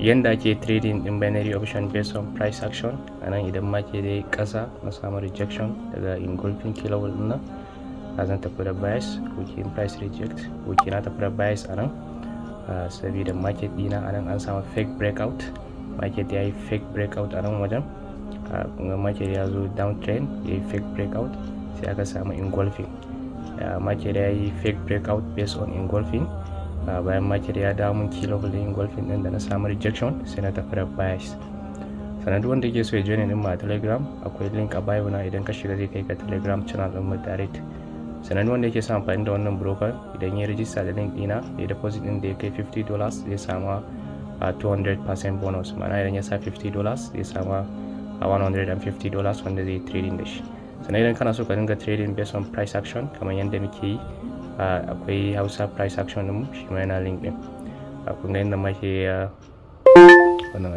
yanda ake trading din binary option based on price action. Anan idan market yayi kasa na samu rejection daga engulfing key level din nan, zan tafi da bias in price reject na tafi da bias anan saboda market dina anan an samu fake breakout. Market yayi fake breakout anan wajen, kunga market ya zo downtrend yayi fake breakout sai aka samu engulfing. Market yayi fake breakout based on engulfing, bayan market ya dawo mun key level din engulfing din da na samu rejection sai na tafi da bias. Sannan duk wanda yake so ya join din mu a Telegram, akwai link a bio na, idan ka shiga zai kai ka Telegram channel din mu direct. Sannan wanda yake son amfani da wannan broker, idan ya register da link dina da deposit din da ya kai $50 zai samu 200% bonus. Ma'ana idan ya sa $50 zai samu $150 wanda zai trading da shi. Sannan idan kana so ka dinga trading based on price action kamar yadda muke yi, akwai Hausa price action din mu, shi ma yana link din. Kun ga yadda muke wannan